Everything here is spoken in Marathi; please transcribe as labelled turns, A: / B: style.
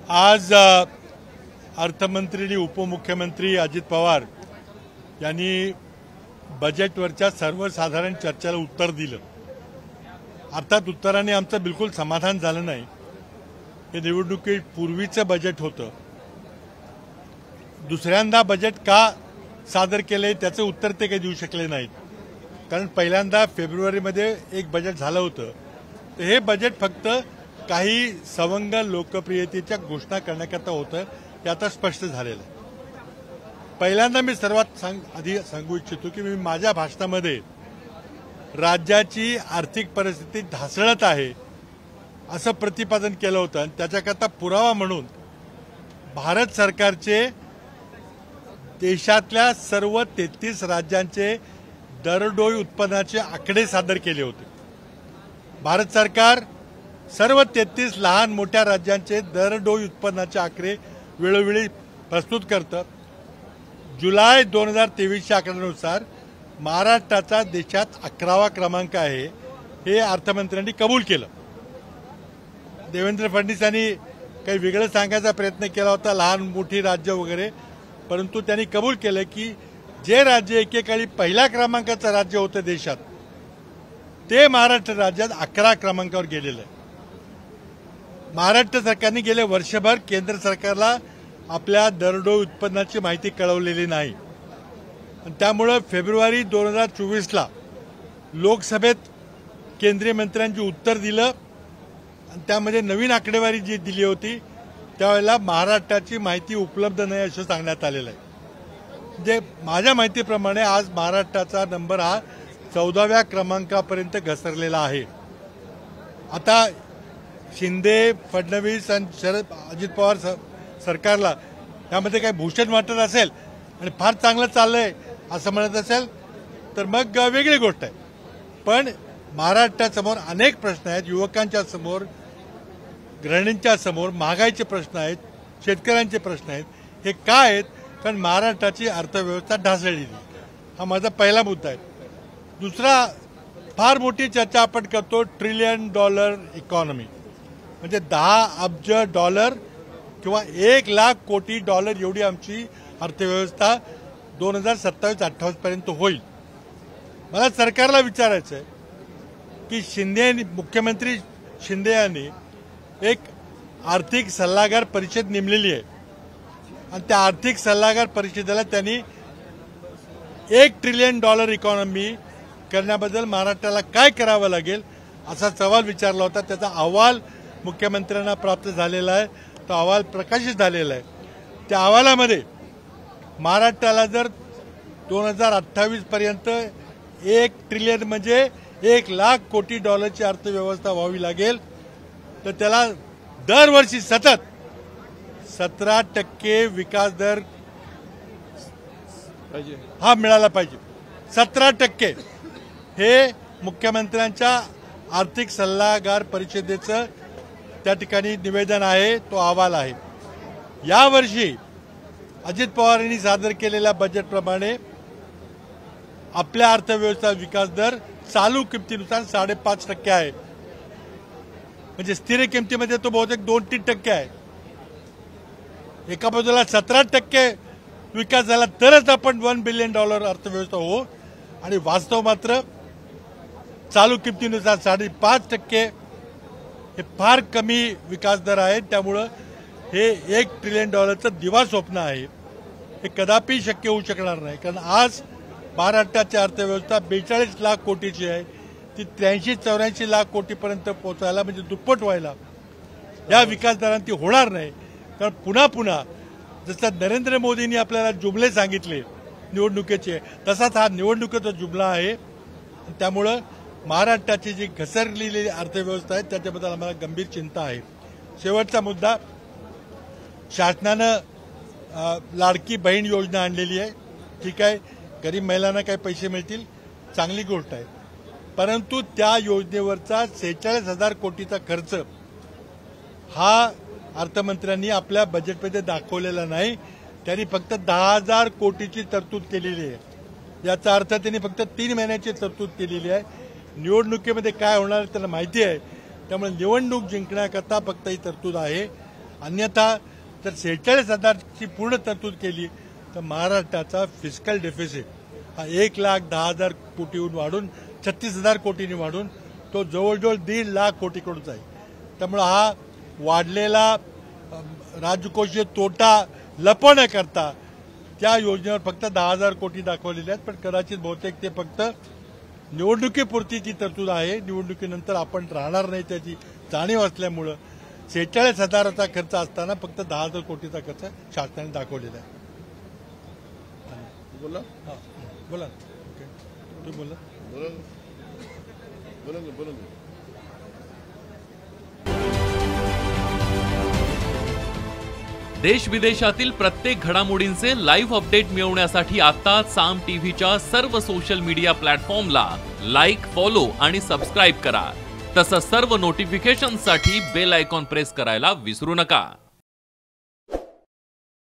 A: आज अर्थमंत्री आणि उपमुख्यमंत्री अजित पवार यांनी बजेटवरच्या सर्वसाधारण चर्चेला उत्तर दिलं। अर्थात उत्तराने आमचं बिलकुल समाधान झालं नाही। हे निवडणुकीपूर्वीचं बजेट होतं। दुसऱ्यांदा बजेट का सादर केले त्याचं उत्तर ते काही देऊ शकले नाहीत, कारण पहिल्यांदा फेब्रुवारीमध्ये एक बजेट झालं होतं। तर हे बजेट फक्त काही सवंग लोकप्रियतेच्या घोषणा करण्याकरता होतं, हे आता स्पष्ट झालेलं आहे। पहिल्यांदा मी सर्वात आधी सांगू इच्छितो की मी माझ्या भाषणामध्ये राज्याची आर्थिक परिस्थिती ढासळत आहे असं प्रतिपादन केलं होतं, आणि त्याच्याकरता पुरावा म्हणून भारत सरकारचे देशातल्या सर्व 33 राज्यांचे दरडोई उत्पन्नाचे आकडे सादर केले होते। भारत सरकार सर्व 33 लहान मोठ्या राज्यांचे दरडोई उत्पन्नाचे आकडे वेळोवेळी प्रस्तुत करतं। जुलै 2023च्या आकड्यानुसार महाराष्ट्राचा देशात 11वा क्रमांक आहे, हे अर्थमंत्र्यांनी कबूल केलं। देवेंद्र फडणवीस यांनी काही वेगळं सांगायचा प्रयत्न केला होता, लहान मोठी राज्य वगैरे, परंतु त्यांनी कबूल केलं की जे राज्य एकेकाळी पहिल्या क्रमांकाचं राज्य होतं देशात, ते महाराष्ट्र राज्यात 11 क्रमांकावर गेलेलं आहे। महाराष्ट्र सरकारने गेले वर्षभर केंद्र सरकारला आपल्या दरडोई उत्पन्नाची माहिती कळवलेली नाही, आणि त्यामुळे फेब्रुवारी 2024ला लोकसभेत केंद्रीय मंत्र्यांनी उत्तर दिलं, आणि त्यामध्ये नवीन आकडेवारी जी दिली होती त्यावेळेला महाराष्ट्राची माहिती उपलब्ध नाही असं सांगण्यात आलेलं आहे। म्हणजे माझ्या माहितीप्रमाणे आज महाराष्ट्राचा नंबर हा 14व्या क्रमांकापर्यंत घसरलेला आहे। आता शिंदे, फडणवीस आणि अजित पवार सरकारला यामध्ये काही भूषण वाटत असेल आणि फार चांगलं चाललंय असं म्हणत असेल तर मग वेगळी गोष्ट आहे, पण महाराष्ट्रासमोर अनेक प्रश्न आहेत। युवकांच्या समोर, गृहिणींच्या समोर महागाईचे प्रश्न आहेत, शेतकऱ्यांचे प्रश्न आहेत। हे काय आहेत? कारण महाराष्ट्राची अर्थव्यवस्था ढासळलेली, हा माझा पहिला मुद्दा आहे। दुसरा, फार मोठी चर्चा आपण करतो $1 ट्रिलियन इकॉनॉमी, म्हणजे 10 अब्ज डॉलर किंवा 1 लाख कोटी डॉलर एवढी आमची अर्थव्यवस्था 2027-28 पर्यंत होईल। मला सरकारला विचारायचं आहे की मुख्यमंत्री शिंदे यांनी एक आर्थिक सल्लागार परिषद नेमलेली आहे, आणि त्या आर्थिक सल्लागार परिषदेला त्यांनी $1 ट्रिलियन इकॉनॉमी करण्याबद्दल महाराष्ट्राला काय करावं लागेल असा सवाल विचारला होता। त्याचा अहवाल मुख्यमंत्र्यांना प्राप्त झालेला आहे, तो अहवाल प्रकाशित झालेला आहे। त्या अहवालामध्ये महाराष्ट्राला जर 2028 पर्यंत 1 ट्रिलियन म्हणजे 1 लाख कोटी डॉलरची अर्थव्यवस्था व्हावी लागेल, तर त्याला दरवर्षी सतत 17% विकास दर हा मिळाला पाहिजे। 17% हे मुख्यमंत्र्यांच्या आर्थिक सल्लागार परिषदेचं त्या ठिकाणी निवेदन आहे, तो अहवाल आहे। यावर्षी अजित पवार यांनी सादर केलेल्या बजेटप्रमाणे आपल्या अर्थव्यवस्था विकास दर चालू किमतीनुसार 5.5% आहे, म्हणजे स्थिर किमतीमध्ये तो बहुतेक 2-3% आहे। एका बाजूला 17% विकास झाला तरच आपण $1 बिलियन अर्थव्यवस्था हो, आणि वास्तव मात्र चालू किमतीनुसार 5.5% हे फार कमी विकास दर आहे। त्यामुळं हे $1 ट्रिलियन दिवा स्वप्न आहे, हे कदापि शक्य होऊ शकणार नाही। कारण आज महाराष्ट्राची अर्थव्यवस्था 42 लाख कोटीची आहे, ती 83-84 लाख कोटीपर्यंत पोहोचायला, म्हणजे दुप्पट व्हायला या विकास दरांती होणार नाही। कारण पुन्हा पुन्हा जसं नरेंद्र मोदींनी आपल्याला जुमले सांगितले निवडणुकीचे, तसाच हा निवडणुकीचा जुमला आहे। त्यामुळं महाराष्ट्राची जी घसरलेली अर्थव्यवस्था आहे त्याच्याबद्दल आम्हाला गंभीर चिंता आहे। शेवटचा मुद्दा, शासनानं लाडकी बहीण योजना आणलेली आहे, ठीक आहे, गरीब महिलांना काही पैसे मिळतील, चांगली गोष्ट आहे, परंतु त्या योजनेवरचा 46,000 कोटीचा खर्च हा अर्थमंत्र्यांनी आपल्या बजेटमध्ये दाखवलेला नाही। त्यांनी फक्त 10,000 कोटीची तरतूद केलेली आहे। याचा अर्थ त्यांनी फक्त 3 महिन्याची तरतूद केलेली आहे। निवडणुकीमध्ये काय होणार त्यांना माहिती आहे, त्यामुळे निवडणूक जिंकण्याकरता फक्त ही तरतूद आहे, अन्यथा जर 46,000ची पूर्ण तरतूद केली तर महाराष्ट्राचा फिस्कल डेफिसिट हा 1,10,000 कोटीहून वाढून 36,000 कोटींनी वाढून तो जवळजवळ 1.5 लाख कोटीकडून जाईल. त्यामुळे हा वाढलेला राजकोषीय तोटा लपवण्याकरता त्या योजनेवर फक्त 10,000 कोटी दाखवलेले आहेत, पण कदाचित बहुतेक ते फक्त निवडणुकीपुरतीची तरतूद आहे. निवडणुकीनंतर आपण राहणार नाही त्याची जाणीव असल्यामुळं 46,000चा खर्च असताना फक्त 10,000 कोटीचा खर्च शासनाने दाखवलेला आहे.
B: बोला
A: बोला ओके तुम्ही बोला
B: बोला.
C: देश विदेशातील प्रत्येक घडामोडींचे लाईव्ह अपडेट मिळवण्यासाठी आता साम टीव्हीच्या सर्व सोशल मीडिया प्लॅटफॉर्मला लाईक, फॉलो आणि सबस्क्राईब करा. तसंच सर्व नोटिफिकेशनसाठी बेल आयकॉन प्रेस करायला विसरू नका.